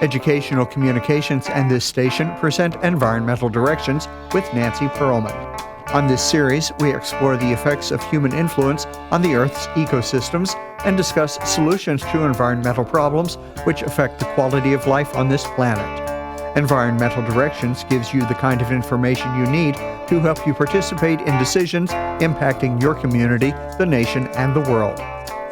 Educational Communications and this station present Environmental Directions with Nancy Pearlman. On this series, we explore the effects of human influence on the Earth's ecosystems and discuss solutions to environmental problems which affect the quality of life on this planet. Environmental Directions gives you the kind of information you need to help you participate in decisions impacting your community, the nation, and the world.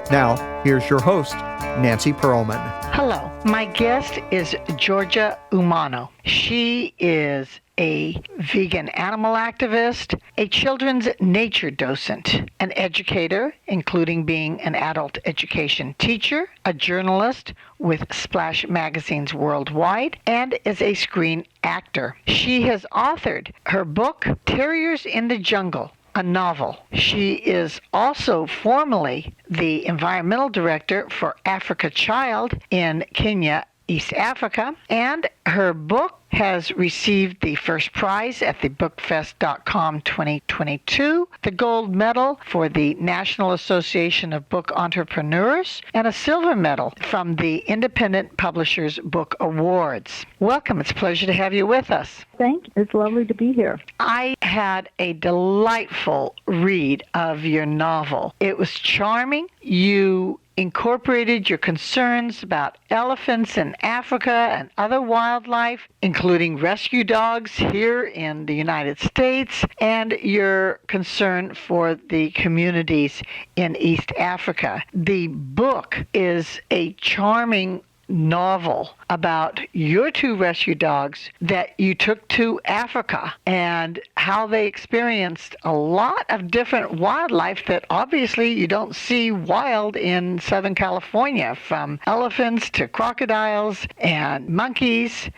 Now, here's your host, Nancy Pearlman. Hello, my guest is Georgia Umano. She is a vegan animal activist, a children's nature docent, an educator, including being an adult education teacher, a journalist with Splash magazines worldwide, and is a screen actor. She has authored her book, Terriers in the Jungle, a novel. She is also formerly the environmental director for Africa Child in Kenya, East Africa, and her book has received the first prize at the bookfest.com 2022, the gold medal for the National Association of Book Entrepreneurs, and a silver medal from the Independent Publishers Book Awards. Welcome. It's a pleasure to have you with us. Thank you. It's lovely to be here. I had a delightful read of your novel. It was charming. You incorporated your concerns about elephants in Africa and other wildlife, including rescue dogs here in the United States, and your concern for the communities in East Africa. The book is a charming novel about your two rescue dogs that you took to Africa and how they experienced a lot of different wildlife that obviously you don't see wild in Southern California, from elephants to crocodiles and monkeys.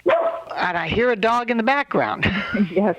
And I hear a dog in the background. Yes.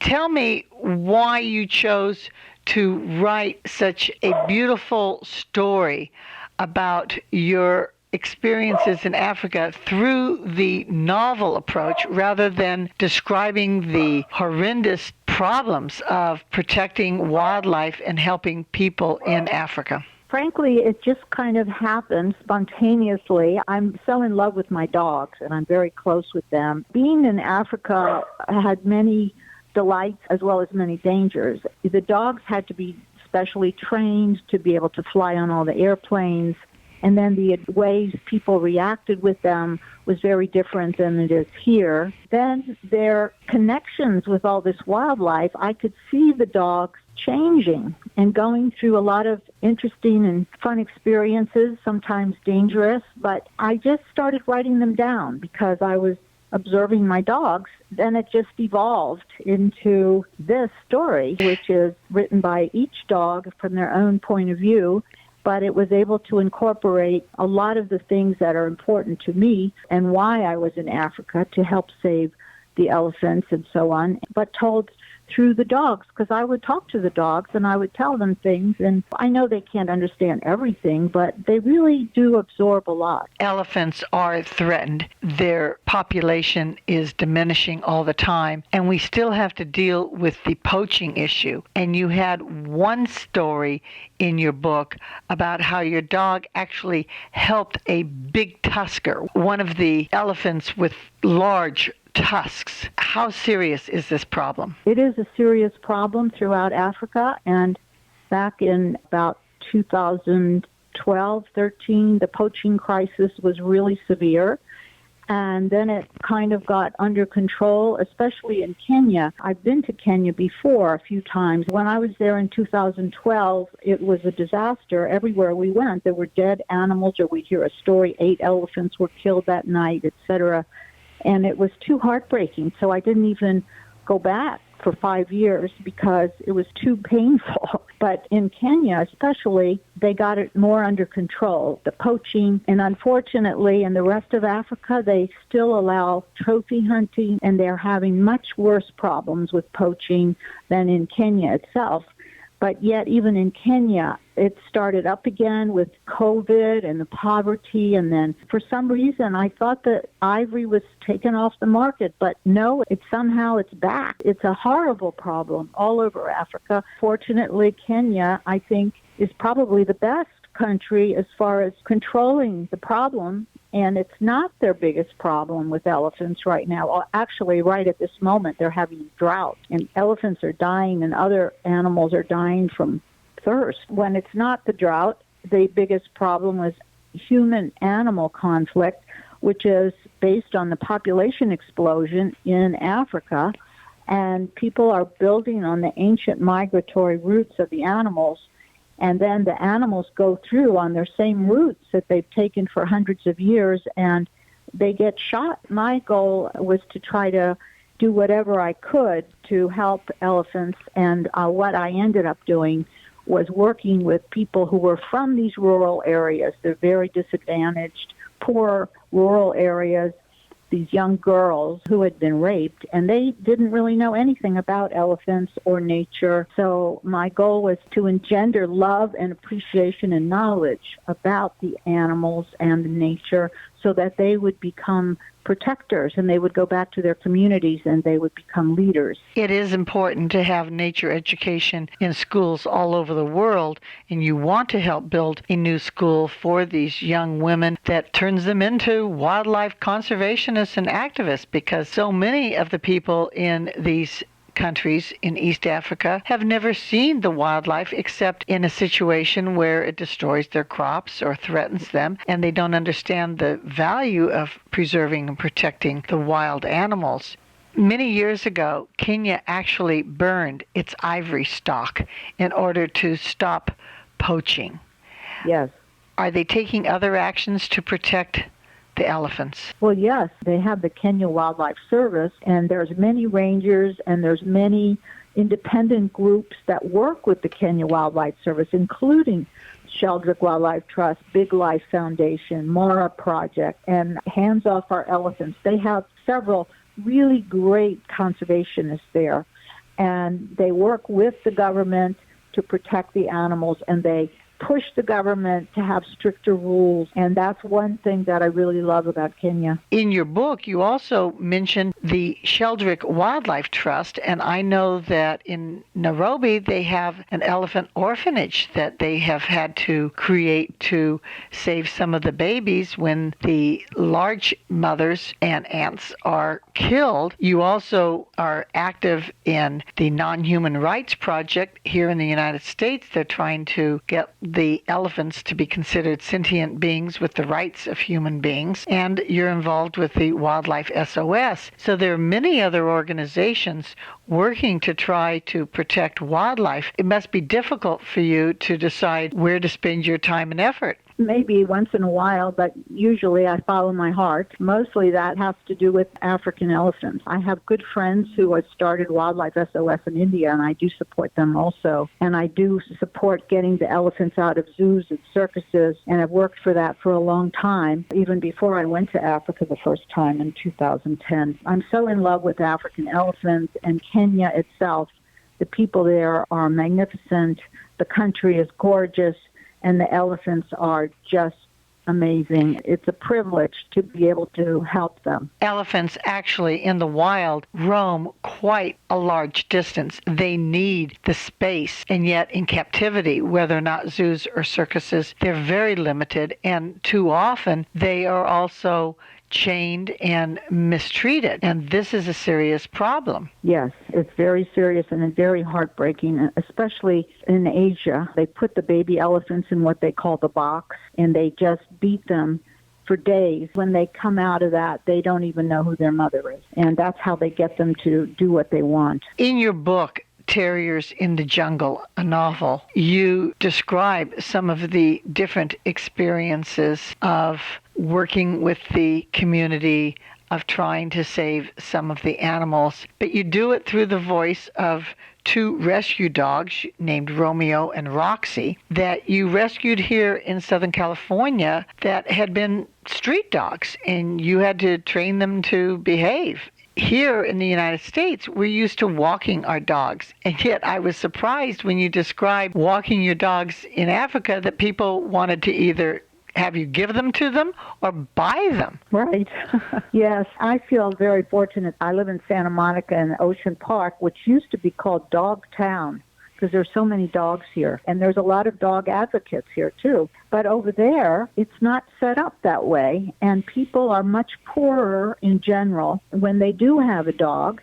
Tell me why you chose to write such a beautiful story about your experiences in Africa through the novel approach rather than describing the horrendous problems of protecting wildlife and helping people in Africa. Frankly, it just kind of happened spontaneously. I'm so in love with my dogs, and I'm very close with them. Being in Africa had many delights as well as many dangers. The dogs had to be specially trained to be able to fly on all the airplanes. And then the ways people reacted with them was very different than it is here. Then their connections with all this wildlife, I could see the dogs changing and going through a lot of interesting and fun experiences, sometimes dangerous. But I just started writing them down because I was observing my dogs. Then it just evolved into this story, which is written by each dog from their own point of view. But it was able to incorporate a lot of the things that are important to me and why I was in Africa to help save the elephants and so on, but told through the dogs, because I would talk to the dogs and I would tell them things, and I know they can't understand everything, but they really do absorb a lot. Elephants are threatened. Their population is diminishing all the time, and we still have to deal with the poaching issue. And you had one story in your book about how your dog actually helped a big tusker, one of the elephants with large tusks. How serious is this problem? It is a serious problem throughout Africa, and back in about 2012, 13, the poaching crisis was really severe, and then it kind of got under control, especially in Kenya. I've been to Kenya before a few times. When I was there in 2012, it was a disaster. Everywhere we went, there were dead animals, or we'd hear a story, 8 elephants were killed that night, etc. And it was too heartbreaking, so I didn't even go back for 5 years because it was too painful. But in Kenya especially, they got it more under control, the poaching. And unfortunately, in the rest of Africa, they still allow trophy hunting, and they're having much worse problems with poaching than in Kenya itself. But yet, even in Kenya, it started up again with COVID and the poverty. And then for some reason, I thought that ivory was taken off the market. But no, it's back. It's a horrible problem all over Africa. Fortunately, Kenya, I think, is probably the best country as far as controlling the problem And it's not their biggest problem with elephants right now. Actually, right at this moment, they're having drought, and elephants are dying and other animals are dying from thirst. When it's not the drought, the biggest problem is human-animal conflict, which is based on the population explosion in Africa. And people are building on the ancient migratory routes of the animals, and then the animals go through on their same routes that they've taken for hundreds of years, and they get shot. My goal was to try to do whatever I could to help elephants, and what I ended up doing was working with people who were from these rural areas. They're very disadvantaged, poor rural areas, these young girls who had been raped, and they didn't really know anything about elephants or nature. So my goal was to engender love and appreciation and knowledge about the animals and the nature so that they would become protectors and they would go back to their communities and they would become leaders. It is important to have nature education in schools all over the world, and you want to help build a new school for these young women that turns them into wildlife conservationists and activists, because so many of the people in these countries in East Africa have never seen the wildlife except in a situation where it destroys their crops or threatens them, and they don't understand the value of preserving and protecting the wild animals. Many years ago, Kenya actually burned its ivory stock in order to stop poaching. Yes. Are they taking other actions to protect the elephants? Well, yes, they have the Kenya Wildlife Service, and there's many rangers and there's many independent groups that work with the Kenya Wildlife Service, including Sheldrick Wildlife Trust, Big Life Foundation, Mara Project, and Hands Off Our Elephants. They have several really great conservationists there, and they work with the government to protect the animals, and they push the government to have stricter rules, and that's one thing that I really love about Kenya. In your book, you also mentioned the Sheldrick Wildlife Trust, and I know that in Nairobi they have an elephant orphanage that they have had to create to save some of the babies when the large mothers and aunts are killed. You also are active in the Non-Human Rights Project here in the United States. They're trying to get the elephants to be considered sentient beings with the rights of human beings, and you're involved with the Wildlife SOS. So there are many other organizations working to try to protect wildlife. It must be difficult for you to decide where to spend your time and effort. Maybe once in a while, but usually I follow my heart. Mostly that has to do with African elephants. I have good friends who have started Wildlife SOS in India, and I do support them also. And I do support getting the elephants out of zoos and circuses, and I've worked for that for a long time, even before I went to Africa the first time in 2010. I'm so in love with African elephants and Kenya itself. The people there are magnificent. The country is gorgeous. And the elephants are just amazing. It's a privilege to be able to help them. Elephants actually in the wild roam quite a large distance. They need the space, and yet in captivity, whether or not zoos or circuses, they're very limited, and too often they are also chained and mistreated, and this is a serious problem. Yes, it's very serious and very heartbreaking, especially in Asia. They put the baby elephants in what they call the box, and they just beat them for days. When they come out of that, they don't even know who their mother is, and that's how they get them to do what they want. In your book, Terriers in the Jungle, a novel, you describe some of the different experiences of working with the community, of trying to save some of the animals, but you do it through the voice of two rescue dogs named Romeo and Roxy that you rescued here in Southern California that had been street dogs, and you had to train them to behave. Here in the United States, we're used to walking our dogs, and yet I was surprised when you described walking your dogs in Africa that people wanted to either have you give them to them or buy them. Right. Yes, I feel very fortunate. I live in Santa Monica in Ocean Park, which used to be called Dog Town. because there's so many dogs here. And there's a lot of dog advocates here, too. But over there, it's not set up that way. And people are much poorer in general. When they do have a dog,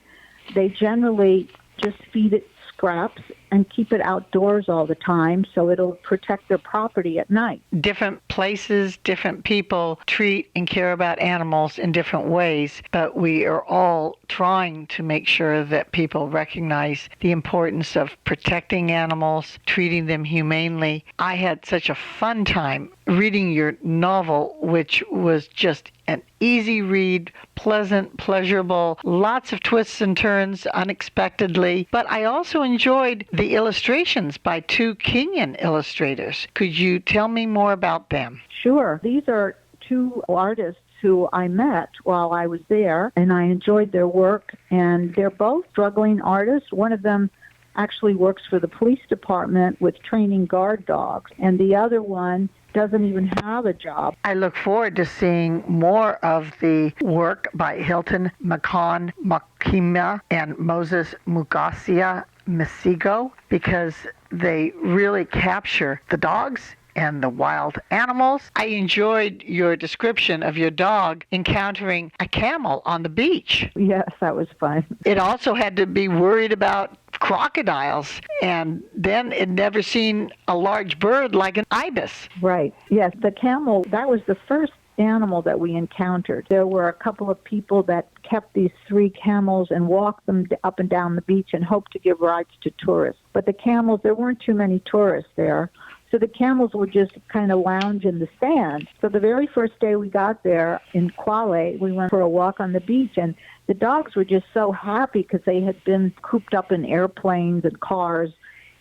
they generally just feed it scraps and keep it outdoors all the time so it'll protect their property at night. Different places, different people treat and care about animals in different ways, but we are all trying to make sure that people recognize the importance of protecting animals, treating them humanely. I had such a fun time reading your novel, which was just an easy read, pleasant, pleasurable, lots of twists and turns unexpectedly, but I also enjoyed the illustrations by two Kenyan illustrators. Could you tell me more about them? Sure. These are two artists who I met while I was there, and I enjoyed their work, and they're both struggling artists. One of them actually works for the police department with training guard dogs, and the other one doesn't even have a job. I look forward to seeing more of the work by Hilton Makan Makima and Moses Mugasia Misigo, because they really capture the dogs and the wild animals. I enjoyed your description of your dog encountering a camel on the beach. Yes, that was fun. It also had to be worried about crocodiles, and then it never seen a large bird like an ibis. Right. Yes, the camel, that was the first animal that we encountered. There were a couple of people that kept these 3 camels and walked them up and down the beach and hoped to give rides to tourists. But the camels, there weren't too many tourists there. So the camels would just kind of lounge in the sand. So the very first day we got there in Kwale, we went for a walk on the beach, and the dogs were just so happy because they had been cooped up in airplanes and cars,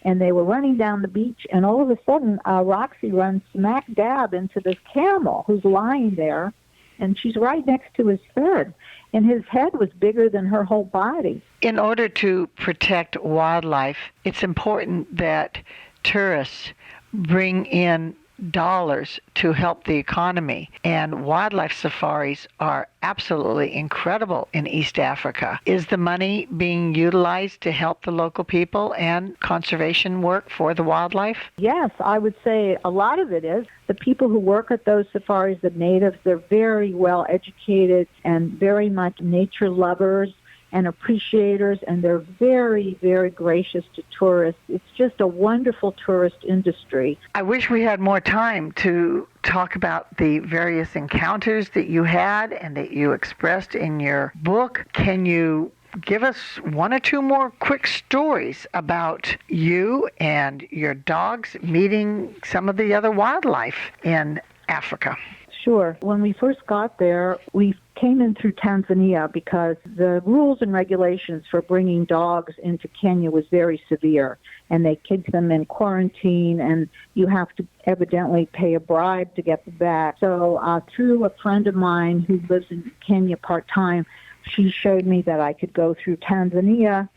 and they were running down the beach, and all of a sudden, Roxy runs smack dab into this camel who's lying there, and she's right next to his head, and his head was bigger than her whole body. In order to protect wildlife, it's important that tourists bring in dollars to help the economy, and wildlife safaris are absolutely incredible in East Africa. Is the money being utilized to help the local people and conservation work for the wildlife? Yes, I would say a lot of it is. The people who work at those safaris, the natives, they're very well educated and very much nature lovers and appreciators, and they're very, very gracious to tourists. It's just a wonderful tourist industry. I wish we had more time to talk about the various encounters that you had and that you expressed in your book. Can you give us 1 or 2 more quick stories about you and your dogs meeting some of the other wildlife in Africa? Sure. When we first got there, we came in through Tanzania because the rules and regulations for bringing dogs into Kenya was very severe, and they keep them in quarantine, and you have to evidently pay a bribe to get them back. So through a friend of mine who lives in Kenya part-time, she showed me that I could go through Tanzania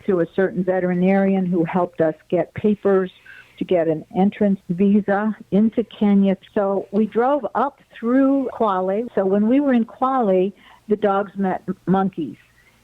through a certain veterinarian who helped us get papers to get an entrance visa into Kenya. So we drove up through Kwale. So when we were in Kwale, the dogs met monkeys.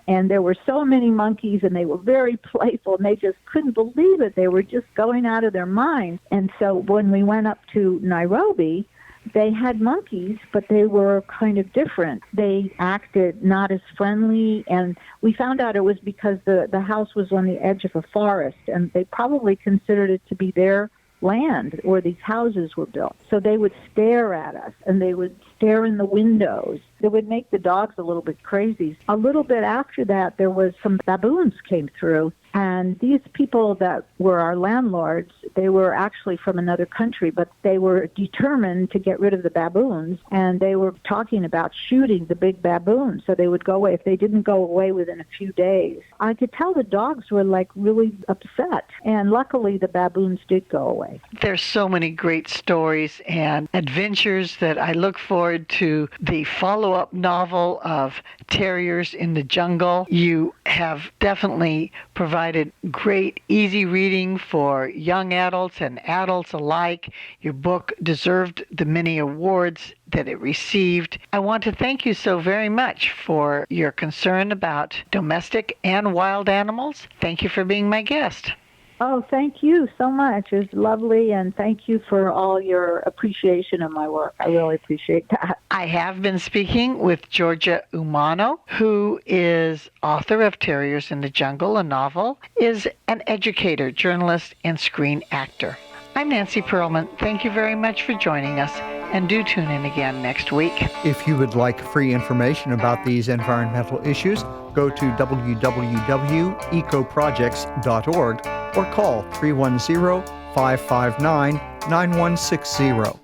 And there were so many monkeys, and they were very playful, and they just couldn't believe it. They were just going out of their minds. And so when we went up to Nairobi, they had monkeys, but they were kind of different. They acted not as friendly, and we found out it was because the house was on the edge of a forest, and they probably considered it to be their land where these houses were built. So they would stare at us, and they would stare in the windows. It would make the dogs a little bit crazy. A little bit after that, there was some baboons came through, and these people that were our landlords, they were actually from another country, but they were determined to get rid of the baboons, and they were talking about shooting the big baboons so they would go away if they didn't go away within a few days. I could tell the dogs were like really upset, and luckily the baboons did go away. There's so many great stories and adventures that I look forward to the follow-up novel of Terriers in the Jungle. You have definitely provided great, easy reading for young adults and adults alike. Your book deserved the many awards that it received. I want to thank you so very much for your concern about domestic and wild animals. Thank you for being my guest. Oh, thank you so much. It's lovely, and thank you for all your appreciation of my work. I really appreciate that. I have been speaking with Georgia Umano, who is author of Terriers in the Jungle, a novel, is an educator, journalist, and screen actor. I'm Nancy Pearlman. Thank you very much for joining us, and do tune in again next week. If you would like free information about these environmental issues, go to www.ecoprojects.org or call 310-559-9160.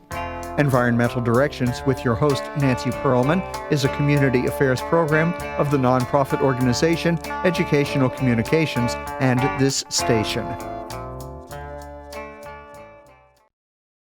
Environmental Directions with your host, Nancy Pearlman, is a community affairs program of the nonprofit organization Educational Communications and this station.